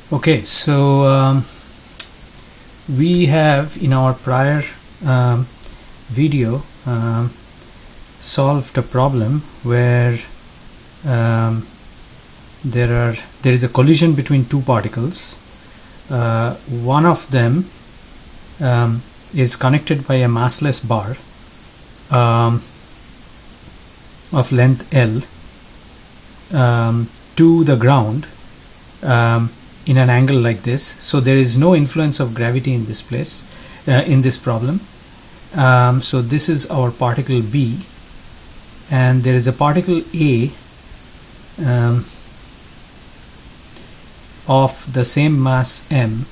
Okay, so we have in our prior video solved a problem where there is a collision between two particles. One of them is connected by a massless bar of length L to the ground in an angle like this. So there is no influence of gravity in this place, in this problem. So this is our particle B, and there is a particle A of the same mass m,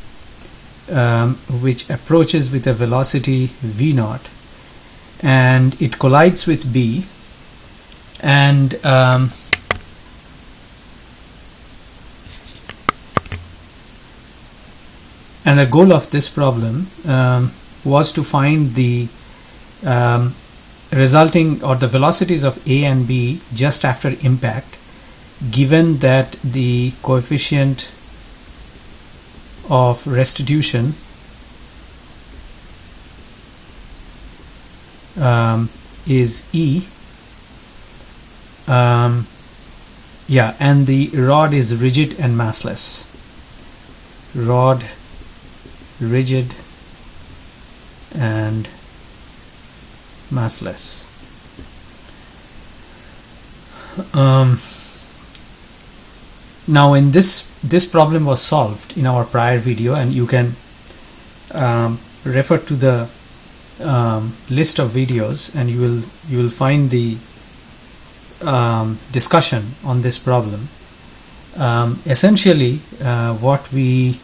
which approaches with a velocity v0, and it collides with B, and the goal of this problem was to find the resulting or the velocities of A and B just after impact, given that the coefficient of restitution is E, and the rod is rigid and massless. Rod rigid and massless. Now in this problem was solved in our prior video, and you can refer to the list of videos, and you will find the discussion on this problem. Essentially what we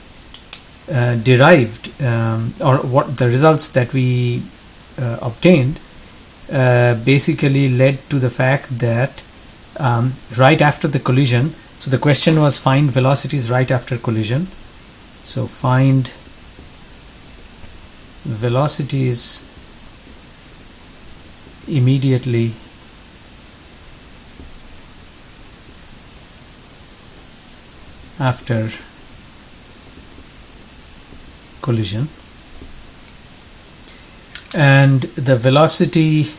derived, or what the results that we obtained basically led to the fact that right after the collision, so the question was find velocities right after collision. So find velocities immediately after collision, and the velocity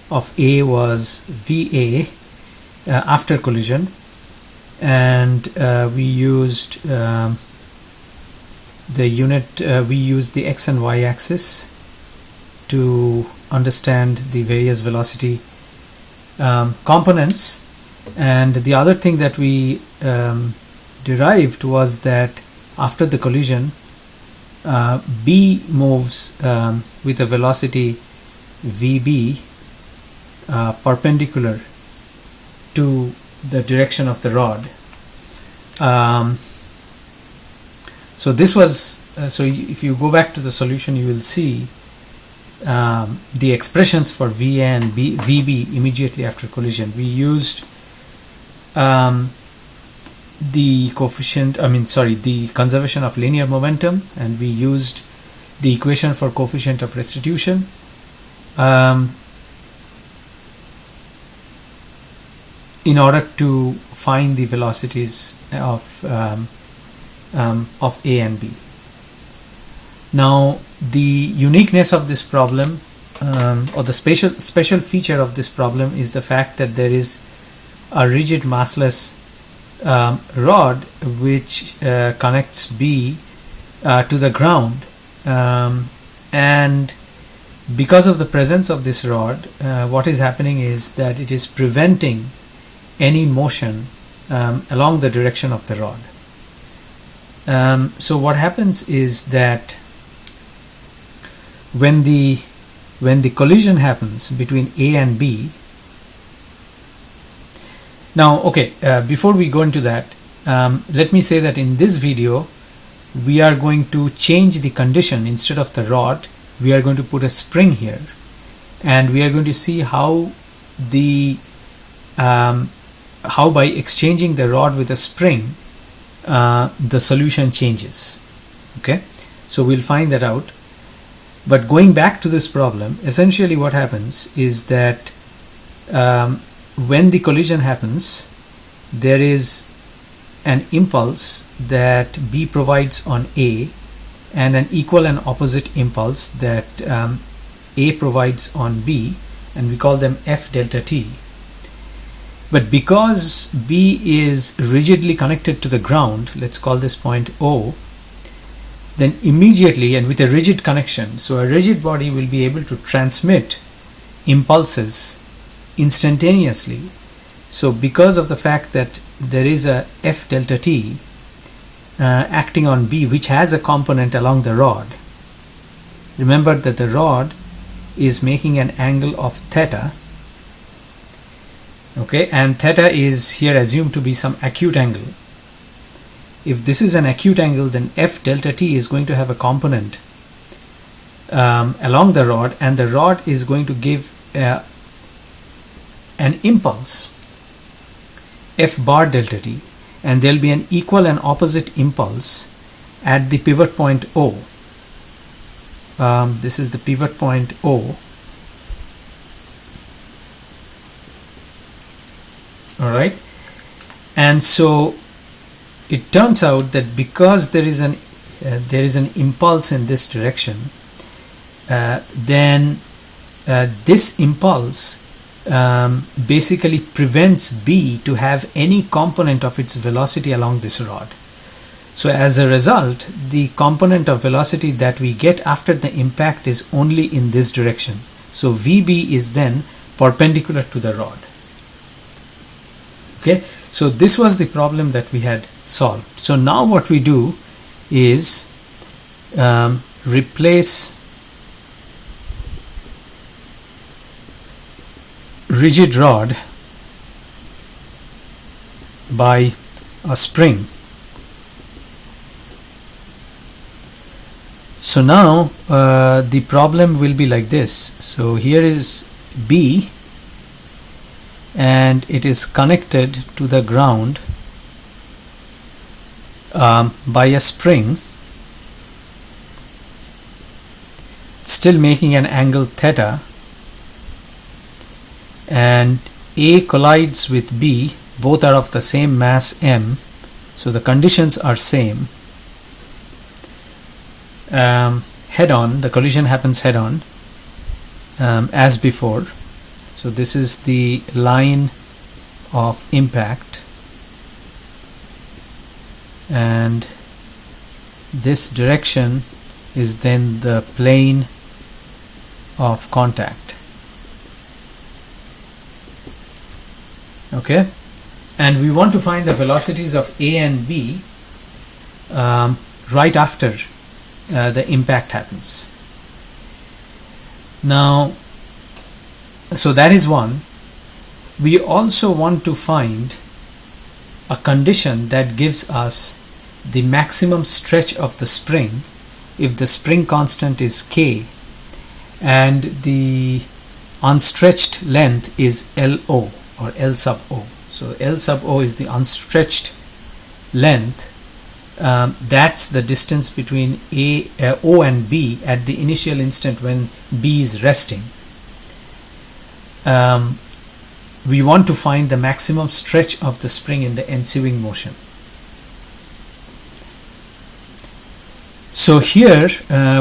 of A was VA after collision, and we used the unit, we used the x and y axis to understand the various velocity components. And the other thing that we derived was that after the collision, B moves with a velocity VB perpendicular to the direction of the rod. So this was so if you go back to the solution, you will see the expressions for VA and VB immediately after collision. We used the conservation of linear momentum, and we used the equation for coefficient of restitution. In order to find the velocities of A and B. Now the uniqueness of this problem, or the special feature of this problem, is the fact that there is a rigid massless rod which connects B to the ground, and because of the presence of this rod, what is happening is that it is preventing any motion along the direction of the rod. So what happens is that when the collision happens between A and B. Now, okay, before we go into that, let me say that in this video we are going to change the condition. Instead of the rod, we are going to put a spring here, and we are going to see how by exchanging the rod with a spring the solution changes. Okay, so we'll find that out. But going back to this problem, essentially what happens is that when the collision happens, there is an impulse that B provides on A and an equal and opposite impulse that A provides on B, and we call them F delta T. But because B is rigidly connected to the ground, let's call this point O, then immediately, and with a rigid connection, so a rigid body will be able to transmit impulses instantaneously. So because of the fact that there is a F delta T acting on B, which has a component along the rod, remember that the rod is making an angle of theta, okay, and theta is here assumed to be some acute angle. If this is an acute angle, then F delta T is going to have a component along the rod, and the rod is going to give an impulse F bar delta T, and there will be an equal and opposite impulse at the pivot point O. This is the pivot point O. Alright, and so it turns out that because there is an impulse in this direction, then this impulse basically prevents B to have any component of its velocity along this rod. So as a result, the component of velocity that we get after the impact is only in this direction. So VB is then perpendicular to the rod. Okay, so this was the problem that we had solved. So now what we do is replace rigid rod by a spring. So now the problem will be like this. So here is B, and it is connected to the ground by a spring, still making an angle theta, and A collides with B. Both are of the same mass m, so the conditions are same. Head on, the collision happens head on as before. So this is the line of impact, and this direction is then the plane of contact. Okay, and we want to find the velocities of A and B right after the impact happens. Now, so that is one. We also want to find a condition that gives us the maximum stretch of the spring if the spring constant is K and the unstretched length is LO or L sub O. So L sub O is the unstretched length. That's the distance between O and B at the initial instant when B is resting. We want to find the maximum stretch of the spring in the ensuing motion. So here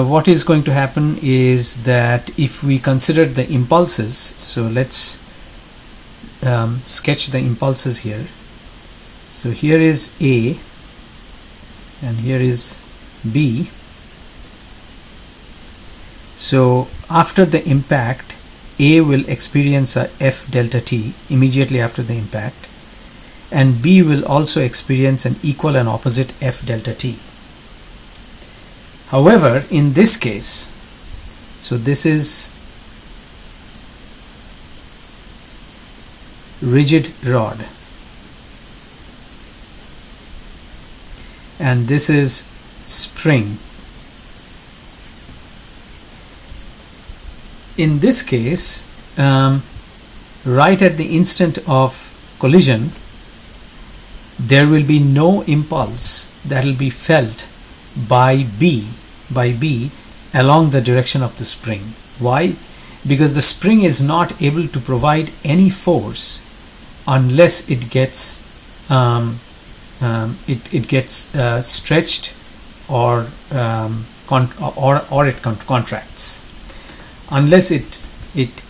what is going to happen is that if we consider the impulses, so let's sketch the impulses here. So here is A and here is B. So after the impact, A will experience a F delta T immediately after the impact, and B will also experience an equal and opposite F delta T. However, in this case, so this is rigid rod and this is spring. In this case, right at the instant of collision, there will be no impulse that will be felt by B along the direction of the spring. Why? Because the spring is not able to provide any force unless it gets it gets stretched or it contracts. Unless it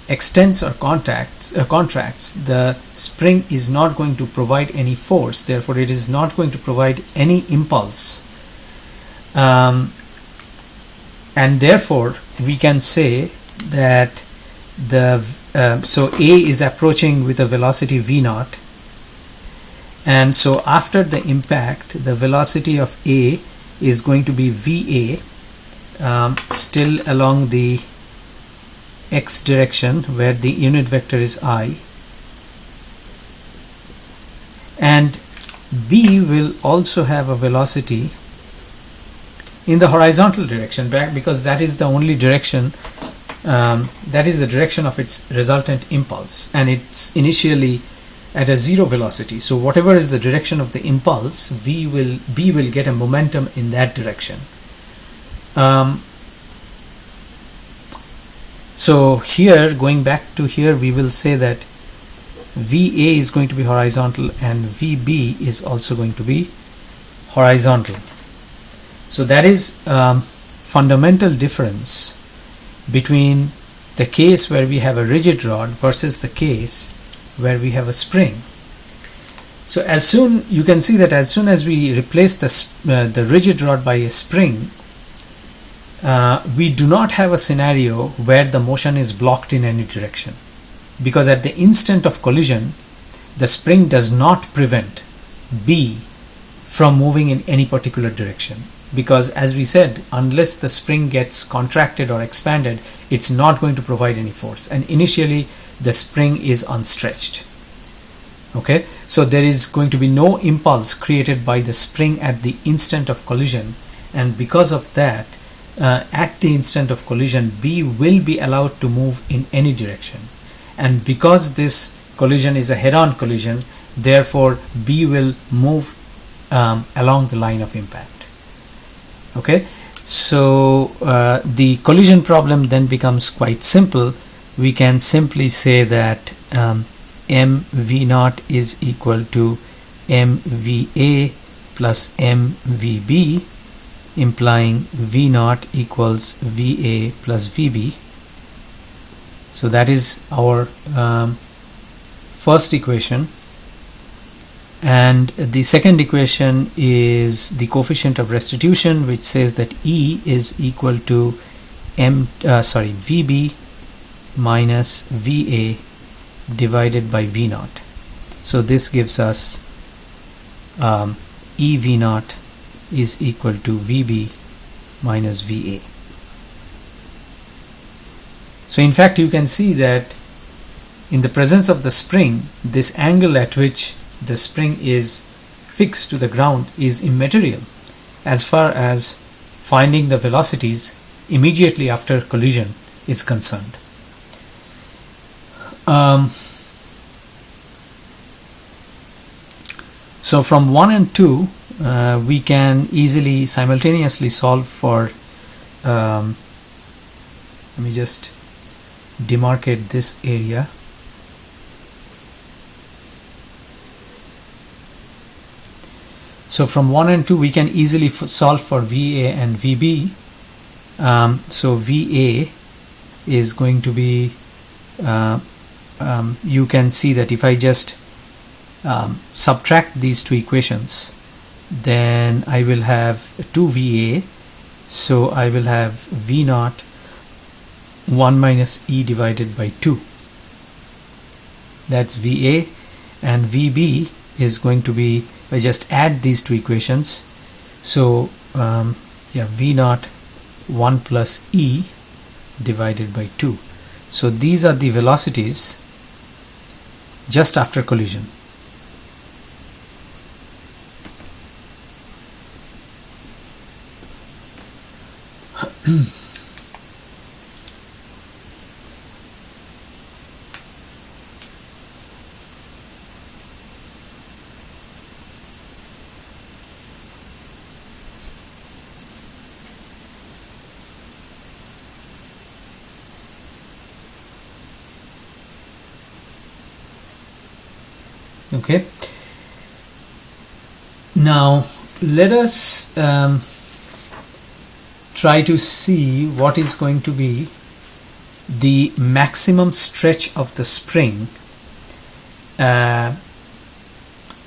extends or contracts, the spring is not going to provide any force. Therefore, it is not going to provide any impulse, and therefore we can say that so A is approaching with a velocity v0, and so after the impact, the velocity of A is going to be va, still along the x direction where the unit vector is I, and B will also have a velocity in the horizontal direction, because that is the only direction, that is the direction of its resultant impulse, and it's initially at a zero velocity. So whatever is the direction of the impulse, B will get a momentum in that direction. So here, going back to here, we will say that VA is going to be horizontal and VB is also going to be horizontal. So that is fundamental difference between the case where we have a rigid rod versus the case where we have a spring. So you can see that as soon as we replace the rigid rod by a spring, we do not have a scenario where the motion is blocked in any direction, because at the instant of collision, the spring does not prevent B from moving in any particular direction, because as we said, unless the spring gets contracted or expanded, it's not going to provide any force, and initially the spring is unstretched. Okay, so there is going to be no impulse created by the spring at the instant of collision, and because of that, at the instant of collision, B will be allowed to move in any direction, and because this collision is a head-on collision, therefore B will move along the line of impact. Okay, so the collision problem then becomes quite simple. We can simply say that mv0 is equal to mva plus mvb, implying v0 equals va plus vb. So that is our first equation, and the second equation is the coefficient of restitution, which says that E is equal to vb minus va divided by v0. So this gives us E v0 is equal to vb minus va. So in fact, you can see that in the presence of the spring, this angle at which the spring is fixed to the ground is immaterial as far as finding the velocities immediately after collision is concerned. So from 1 and 2, we can easily simultaneously solve for, let me just demarcate this area. So from 1 and 2, we can easily solve for VA and VB. So VA is going to be, you can see that if I just subtract these two equations, then I will have 2VA. So I will have V0 1 minus E divided by 2. That's VA, and VB is going to be, if I just add these two equations, so V0 1 plus E divided by 2. So these are the velocities just after collision. Okay, Now let us try to see what is going to be the maximum stretch of the spring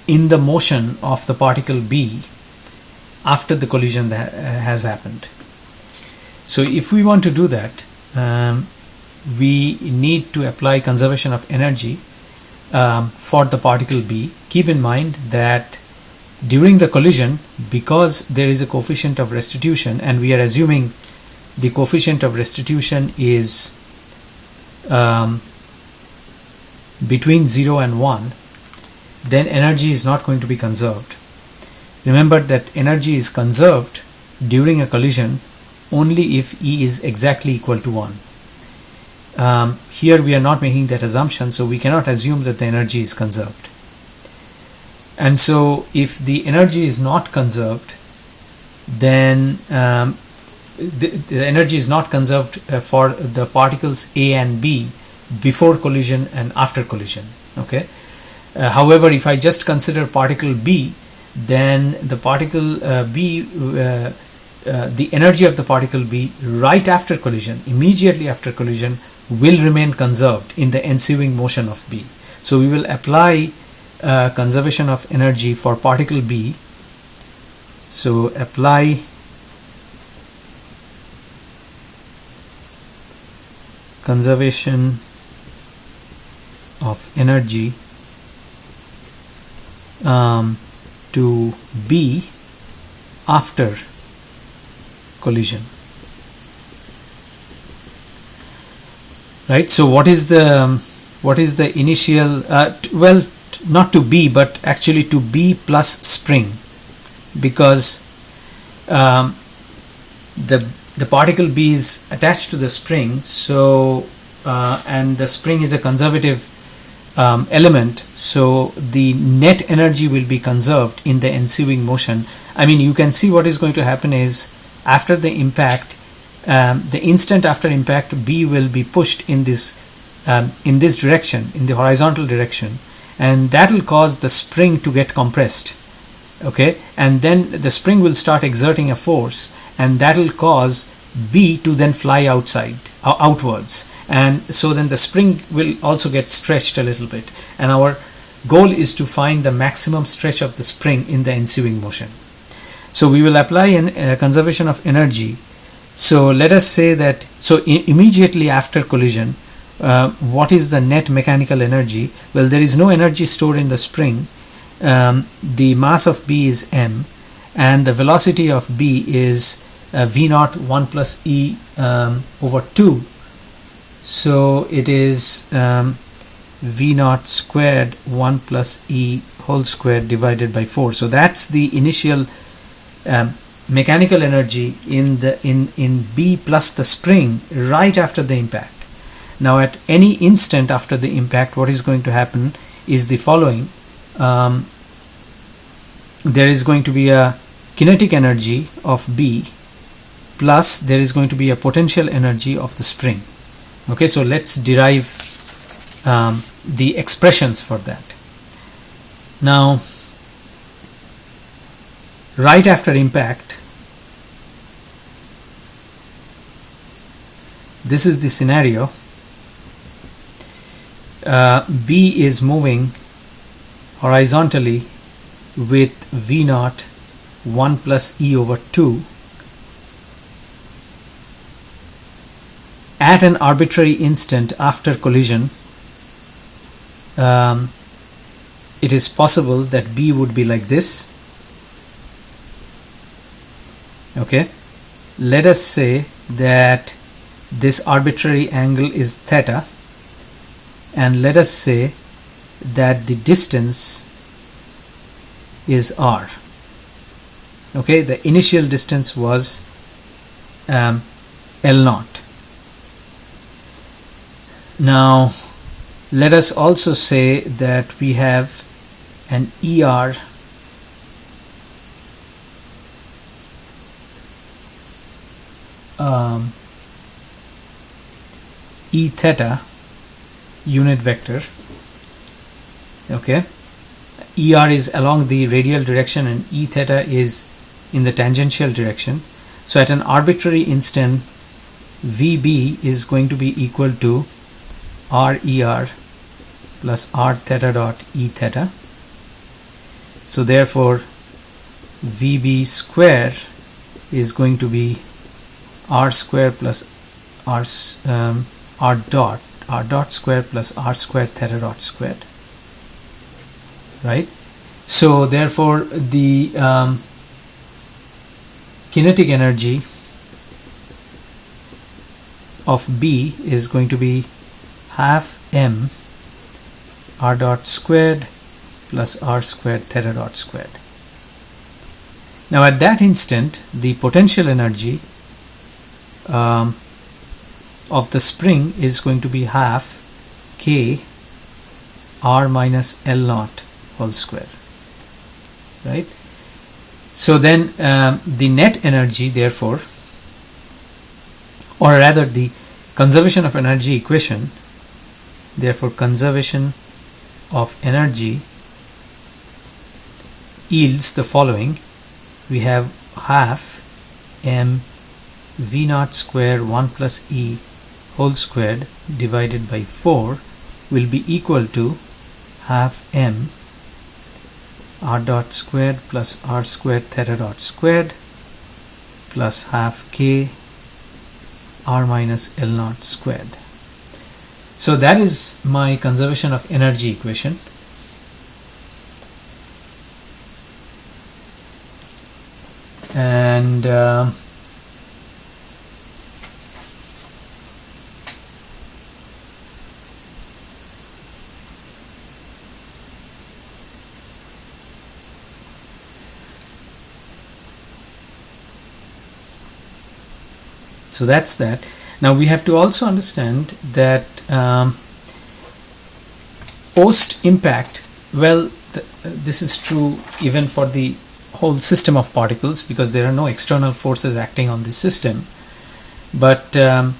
in the motion of the particle B after the collision that has happened. So if we want to do that, we need to apply conservation of energy for the particle B. Keep in mind that during the collision, because there is a coefficient of restitution, and we are assuming the coefficient of restitution is between 0 and 1, then energy is not going to be conserved. Remember that energy is conserved during a collision only if E is exactly equal to 1. Here we are not making that assumption, so we cannot assume that the energy is conserved. And so if the energy is not conserved, then the energy is not conserved for the particles A and B before collision and after collision. Okay. However, if I just consider particle B, then the particle B, the energy of the particle B right after collision, immediately after collision, will remain conserved in the ensuing motion of B. So we will apply conservation of energy for particle B. So apply conservation of energy to B after collision. Right. So what is the initial? Well, not to B, but actually to B plus spring, because the particle B is attached to the spring. So and the spring is a conservative element, so the net energy will be conserved in the ensuing motion. I mean, you can see what is going to happen is after the impact, the instant after impact, B will be pushed in this direction, in the horizontal direction, and that will cause the spring to get compressed. Okay, and then the spring will start exerting a force, and that will cause B to then fly outwards, and so then the spring will also get stretched a little bit, and our goal is to find the maximum stretch of the spring in the ensuing motion. So we will apply a conservation of energy. So let us say that, so immediately after collision, what is the net mechanical energy? Well, there is no energy stored in the spring. The mass of B is m, and the velocity of B is V0 1 plus E over 2. So it is V0 squared 1 plus E whole squared divided by 4. So that's the initial mechanical energy in B plus the spring right after the impact. Now at any instant after the impact, what is going to happen is the following. There is going to be a kinetic energy of B plus there is going to be a potential energy of the spring. Okay, so let's derive the expressions for that. Now, right after impact, this is the scenario. B is moving horizontally with V0 1 plus E over 2 at an arbitrary instant after collision. It is possible that B would be like this. Okay, let us say that this arbitrary angle is theta, and let us say that the distance is r. Okay, the initial distance was L0. Now let us also say that we have an ER E theta unit vector. Okay, ER is along the radial direction and E theta is in the tangential direction. So at an arbitrary instant, VB is going to be equal to RER plus R theta dot E theta. So therefore VB square is going to be R square plus R dot square plus R square theta dot squared, right? So therefore the kinetic energy of B is going to be half m R dot squared plus R squared theta dot squared. Now at that instant, the potential energy of the spring is going to be half K R minus L naught whole square, right? So then the net energy, therefore, or rather the conservation of energy equation, therefore conservation of energy yields the following. We have half m v naught square 1 plus e whole squared divided by 4 will be equal to half m r dot squared plus r squared theta dot squared plus half k r minus L naught squared. So that is my conservation of energy equation. And so that's that. Now we have to also understand that post impact, well, this is true even for the whole system of particles because there are no external forces acting on this system, but in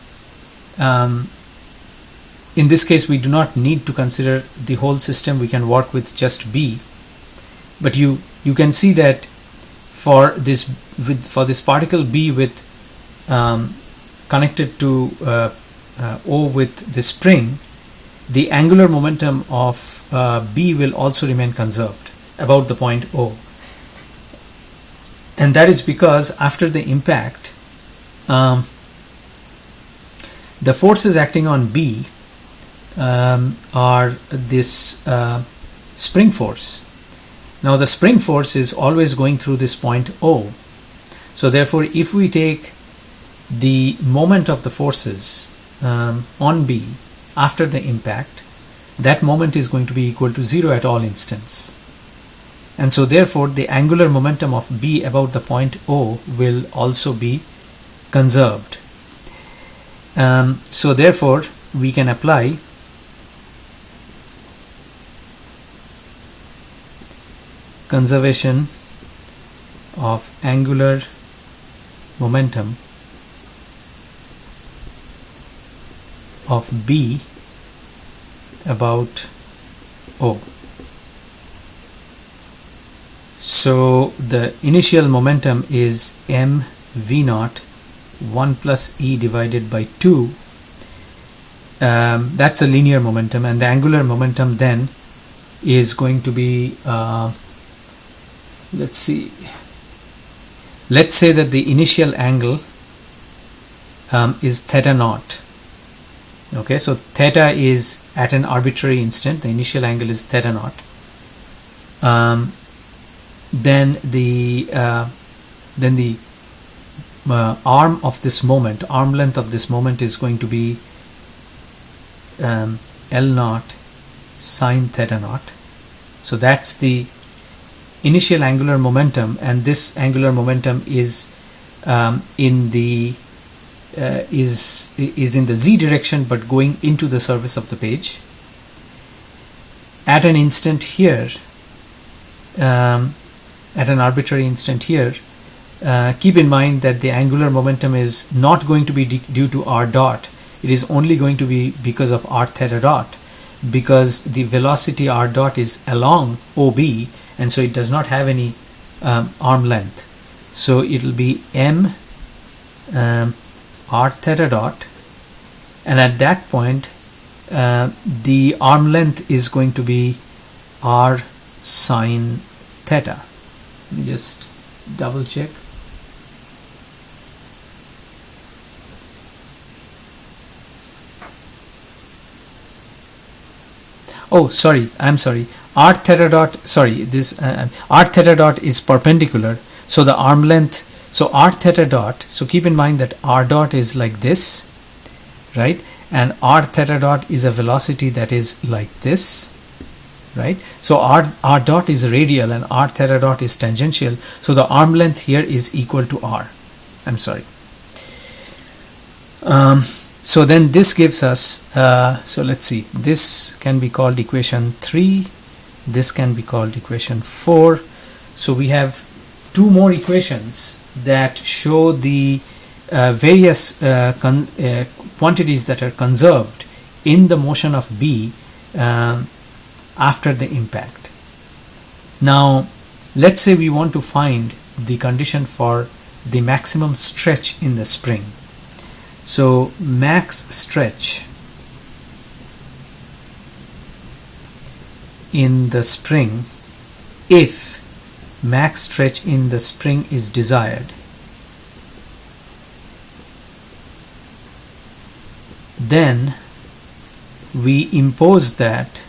this case we do not need to consider the whole system. We can work with just B, but you can see that for this particle B with connected to O with the spring, the angular momentum of B will also remain conserved about the point O. And that is because after the impact, the forces acting on B are this spring force. Now the spring force is always going through this point O. So therefore, if we take the moment of the forces on B after the impact, that moment is going to be equal to 0 at all instants. And so therefore the angular momentum of B about the point O will also be conserved. So therefore we can apply conservation of angular momentum of B about O. So the initial momentum is m v naught 1 plus e divided by 2. That's a linear momentum, and the angular momentum then is going to be let's say that the initial angle is theta naught. Okay, so theta is at an arbitrary instant, the initial angle is theta naught. Then the arm of this moment, arm length of this moment is going to be L naught sine theta naught. So that's the initial angular momentum, and this angular momentum is in the z direction but going into the surface of the page at an instant here, at an arbitrary instant here. Keep in mind that the angular momentum is not going to be due to r dot. It is only going to be because of r theta dot, because the velocity r dot is along OB, and so it does not have any arm length. So it will be m r theta dot, and at that point the arm length is going to be r sine theta. Let me just double check. Oh, sorry, I'm sorry. R theta dot, sorry, this r theta dot is perpendicular, so the arm length, so r theta dot, so keep in mind that r dot is like this, right? And r theta dot is a velocity that is like this, right? So r dot is radial and r theta dot is tangential, so the arm length here is equal to r. I'm sorry. So then this gives us, so let's see, this can be called equation 3, this can be called equation 4. So we have two more equations that show the various quantities that are conserved in the motion of B after the impact. Now let's say we want to find the condition for the maximum stretch in the spring. So max stretch in the spring, if max stretch in the spring is desired, then we impose that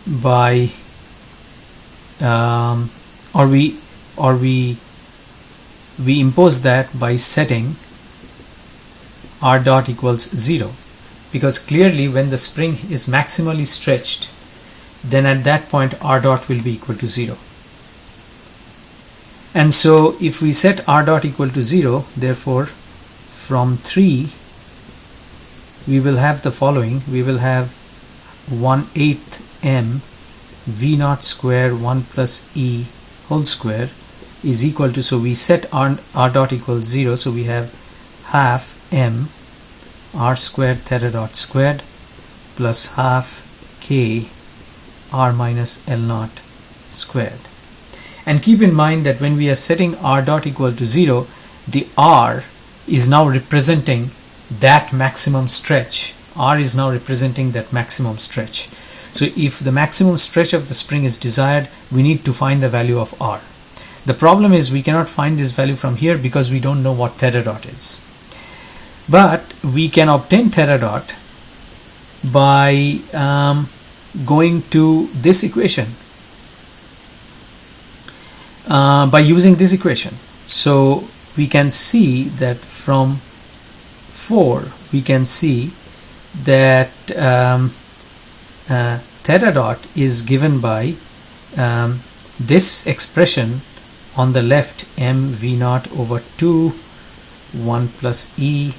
by we impose that by setting r dot equals 0, because clearly when the spring is maximally stretched, then at that point r dot will be equal to 0. And so if we set r dot equal to 0, therefore from 3 we will have the following. We will have 1/8 m v naught square 1 plus e whole square is equal to, so we set r dot equals 0, so we have half m r squared theta dot squared plus half k r minus L naught squared. And keep in mind that when we are setting r dot equal to 0, the r is now representing that maximum stretch. R is now representing that maximum stretch. So if the maximum stretch of the spring is desired, we need to find the value of r. The problem is we cannot find this value from here because we don't know what theta dot is. But we can obtain theta dot by going to this equation, by using this equation. So we can see that from 4 we can see that theta dot is given by this expression on the left, m v naught over 2 1 plus e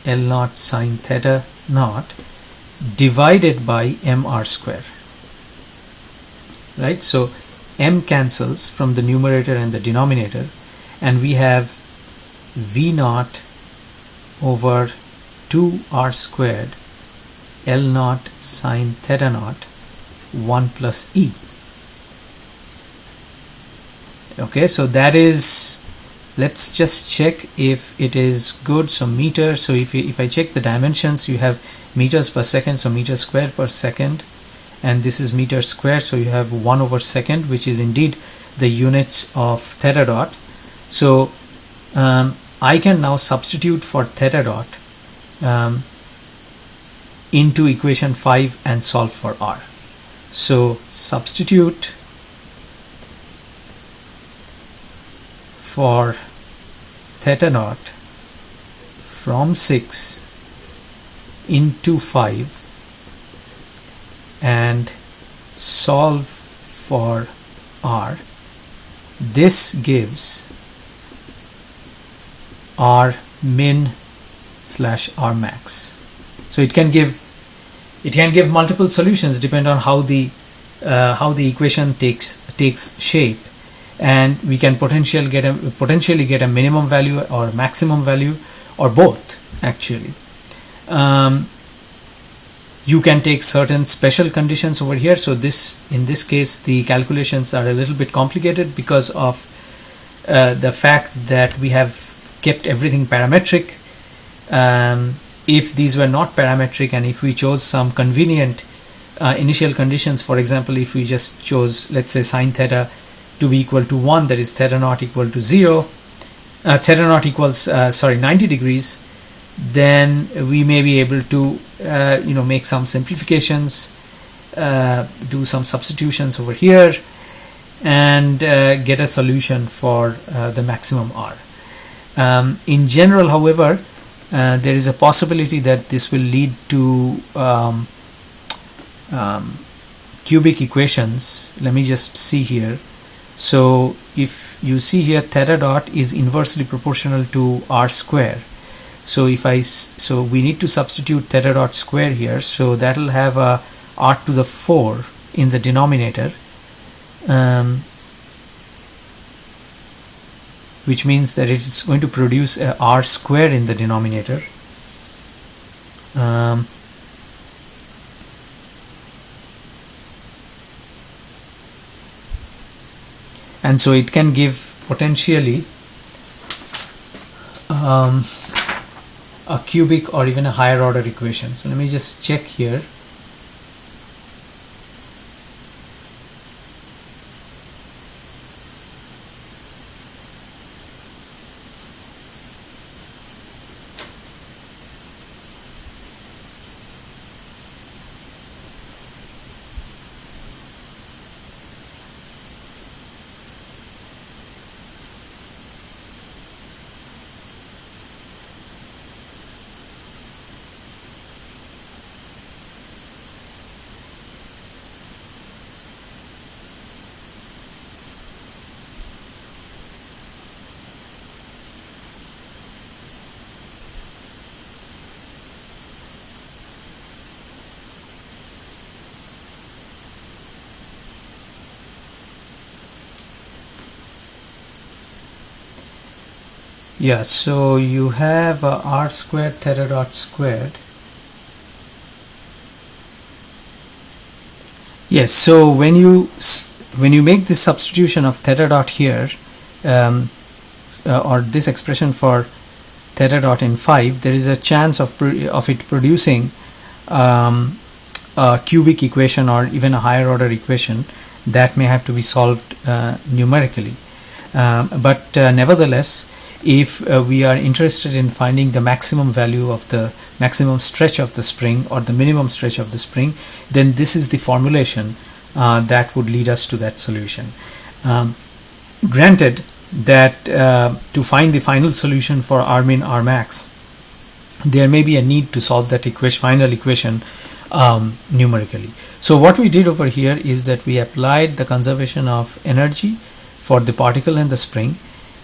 L naught sine theta naught divided by mr square, right? So m cancels from the numerator and the denominator, and we have v naught over 2r squared L naught sine theta naught 1 plus e. Okay, so that is, let's just check if it is good. So meter, so if I check the dimensions, you have meters per second, so meter square per second, and this is meter square, so you have 1 over second, which is indeed the units of theta dot. So I can now substitute for theta dot into equation 5 and solve for r. So substitute for theta naught from 6 into 5 and solve for r. This gives r min slash r max. So it can give multiple solutions depending on how the equation takes shape, and we can potentially get a minimum value or maximum value, or both actually. You can take certain special conditions over here. So in this case, the calculations are a little bit complicated because of the fact that we have kept everything parametric. If these were not parametric, and if we chose some convenient initial conditions, for example, if we just chose, let's say, sine theta to be equal to 1, that is theta naught equal to 0, theta naught equals 90 degrees, then we may be able to make some simplifications, do some substitutions over here, and get a solution for the maximum R. In general, however, there is a possibility that this will lead to cubic equations. Let me just see here. So if you see here, theta dot is inversely proportional to R square. So so we need to substitute theta dot square here. So that will have a R to the 4 in the denominator, which means that it is going to produce a R square in the denominator. And so it can give potentially a cubic or even a higher order equation. So let me just check here. Yeah, so you have R squared theta dot squared. Yes, so when you make this substitution of theta dot here, or this expression for theta dot in 5, there is a chance of it producing a cubic equation or even a higher order equation that may have to be solved numerically. But nevertheless, if we are interested in finding the maximum value of the maximum stretch of the spring or the minimum stretch of the spring, then this is the formulation that would lead us to that solution. Granted that to find the final solution for R min R max, there may be a need to solve that final equation numerically. So what we did over here is that we applied the conservation of energy for the particle and the spring,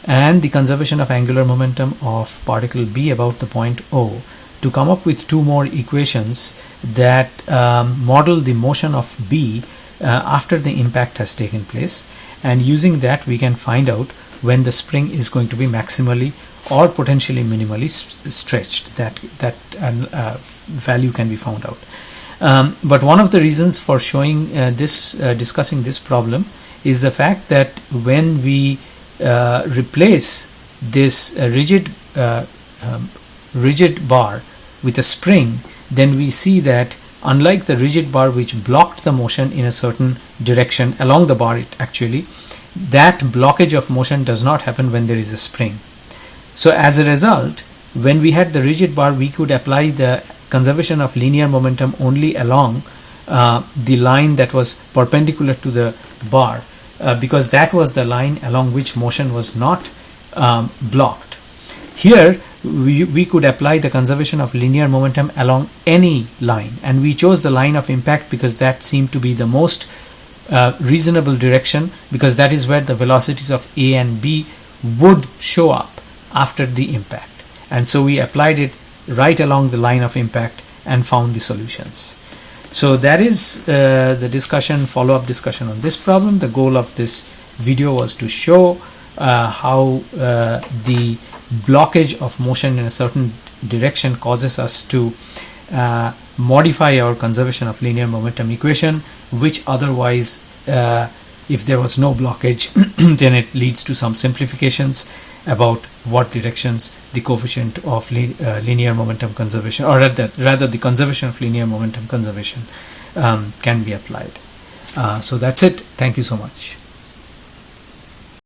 and the conservation of angular momentum of particle B about the point O, to come up with two more equations that model the motion of B after the impact has taken place, and using that we can find out when the spring is going to be maximally or potentially minimally stretched. That value can be found out. But one of the reasons for showing discussing this problem is the fact that when we replace this rigid bar with a spring, then we see that unlike the rigid bar which blocked the motion in a certain direction along the bar, that blockage of motion does not happen when there is a spring. So as a result, when we had the rigid bar, we could apply the conservation of linear momentum only along the line that was perpendicular to the bar, because that was the line along which motion was not blocked. Here we could apply the conservation of linear momentum along any line, and we chose the line of impact because that seemed to be the most reasonable direction, because that is where the velocities of A and B would show up after the impact, and so we applied it right along the line of impact and found the solutions. So that is the follow-up discussion on this problem. The goal of this video was to show how the blockage of motion in a certain direction causes us to modify our conservation of linear momentum equation, which otherwise, if there was no blockage, then it leads to some simplifications about what directions the coefficient of linear momentum conservation, or rather the conservation of linear momentum conservation, can be applied. So that's it. Thank you so much.